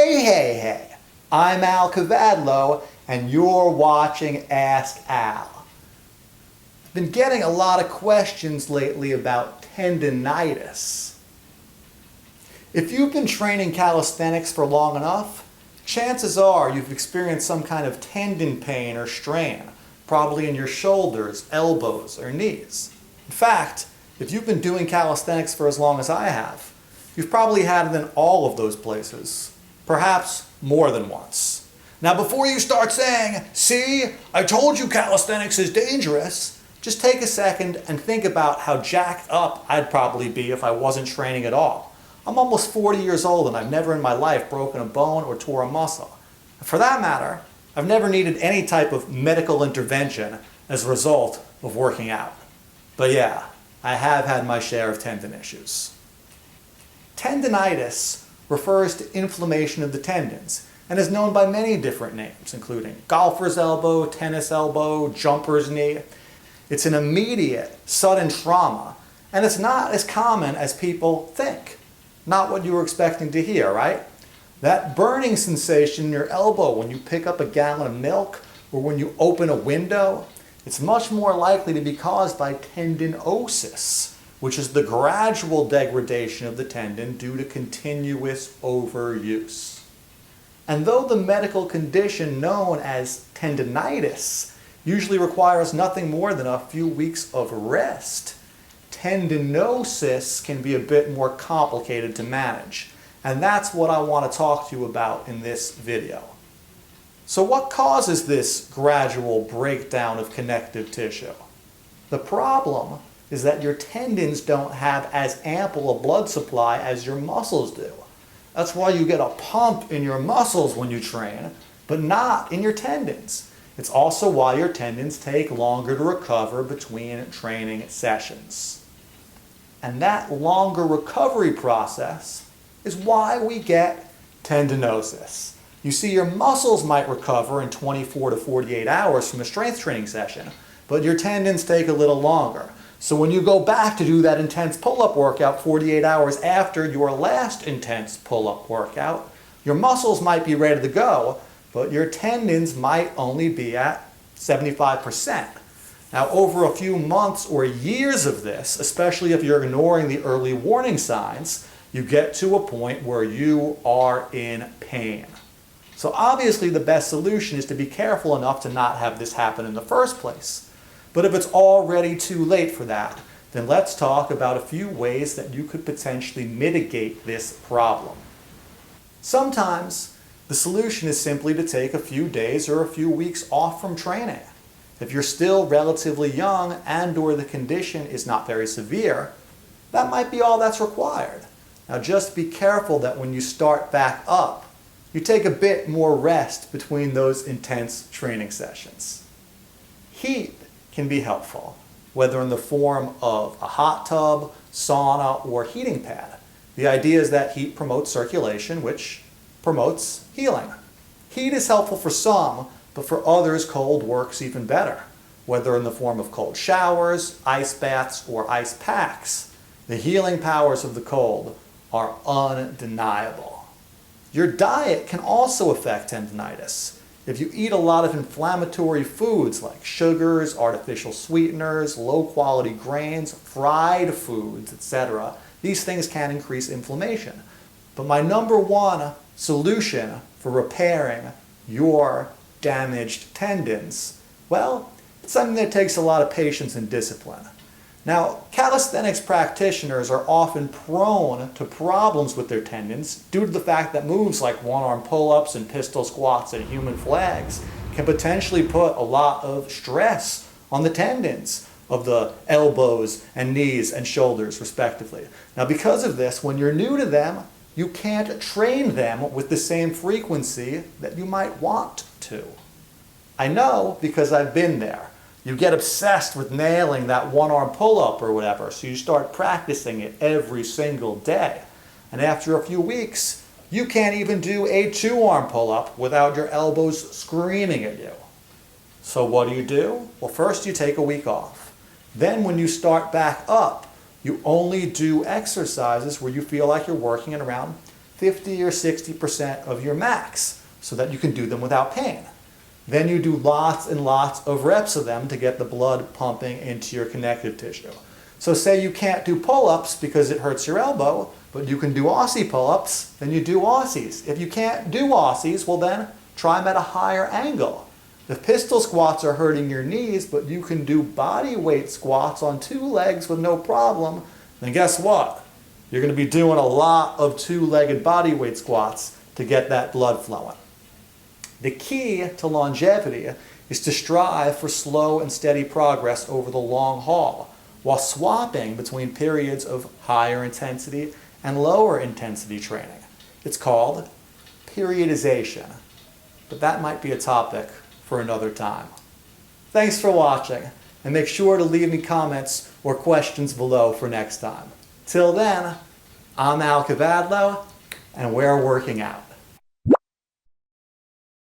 Hey, I'm Al Kavadlo and you're watching Ask Al. I've been getting a lot of questions lately about tendinitis. If you've been training calisthenics for long enough, chances are you've experienced some kind of tendon pain or strain, probably in your shoulders, elbows, or knees. In fact, if you've been doing calisthenics for as long as I have, you've probably had it in all of those places, perhaps more than once. Now before you start saying, "See, I told you calisthenics is dangerous," just take a second and think about how jacked up I'd probably be if I wasn't training at all. I'm almost 40 years old and I've never in my life broken a bone or tore a muscle. For that matter, I've never needed any type of medical intervention as a result of working out. But yeah, I have had my share of tendon issues. Tendinitis refers to inflammation of the tendons and is known by many different names, including golfer's elbow, tennis elbow, jumper's knee. It's an immediate, sudden trauma, and it's not as common as people think. Not what you were expecting to hear, right? That burning sensation in your elbow when you pick up a gallon of milk or when you open a window, it's much more likely to be caused by tendinosis, which is the gradual degradation of the tendon due to continuous overuse. And though the medical condition known as tendinitis usually requires nothing more than a few weeks of rest, tendinosis can be a bit more complicated to manage. And that's what I want to talk to you about in this video. So what causes this gradual breakdown of connective tissue? The problem is that your tendons don't have as ample a blood supply as your muscles do. That's why you get a pump in your muscles when you train, but not in your tendons. It's also why your tendons take longer to recover between training sessions. And that longer recovery process is why we get tendinosis. You see, your muscles might recover in 24 to 48 hours from a strength training session, but your tendons take a little longer. So when you go back to do that intense pull-up workout 48 hours after your last intense pull-up workout, your muscles might be ready to go, but your tendons might only be at 75%. Now, over a few months or years of this, especially if you're ignoring the early warning signs, you get to a point where you are in pain. So obviously the best solution is to be careful enough to not have this happen in the first place. But if it's already too late for that, then let's talk about a few ways that you could potentially mitigate this problem. Sometimes the solution is simply to take a few days or a few weeks off from training. If you're still relatively young and/or the condition is not very severe, that might be all that's required. Now just be careful that when you start back up, you take a bit more rest between those intense training sessions. Heat can be helpful, whether in the form of a hot tub, sauna, or heating pad. The idea is that heat promotes circulation, which promotes healing. Heat is helpful for some, but for others cold works even better, whether in the form of cold showers, ice baths, or ice packs. The healing powers of the cold are undeniable. Your diet can also affect tendinitis. If you eat a lot of inflammatory foods like sugars, artificial sweeteners, low-quality grains, fried foods, etc., these things can increase inflammation. But my number one solution for repairing your damaged tendons, well, it's something that takes a lot of patience and discipline. Now, calisthenics practitioners are often prone to problems with their tendons due to the fact that moves like one-arm pull-ups and pistol squats and human flags can potentially put a lot of stress on the tendons of the elbows and knees and shoulders, respectively. Now, because of this, when you're new to them, you can't train them with the same frequency that you might want to. I know because I've been there. You get obsessed with nailing that one-arm pull-up or whatever, so you start practicing it every single day. And after a few weeks, you can't even do a two-arm pull-up without your elbows screaming at you. So what do? Well, first you take a week off. Then when you start back up, you only do exercises where you feel like you're working at around 50 or 60% of your max so that you can do them without pain. Then you do lots and lots of reps of them to get the blood pumping into your connective tissue. So say you can't do pull-ups because it hurts your elbow, but you can do Aussie pull-ups, then you do Aussies. If you can't do Aussies, well then try them at a higher angle. If pistol squats are hurting your knees, but you can do body weight squats on 2 legs with no problem, then guess what? You're going to be doing a lot of 2-legged body weight squats to get that blood flowing. The key to longevity is to strive for slow and steady progress over the long haul, while swapping between periods of higher intensity and lower intensity training. It's called periodization, but that might be a topic for another time. Thanks for watching, and make sure to leave me comments or questions below for next time. Till then, I'm Al Kavadlo, and we're working out.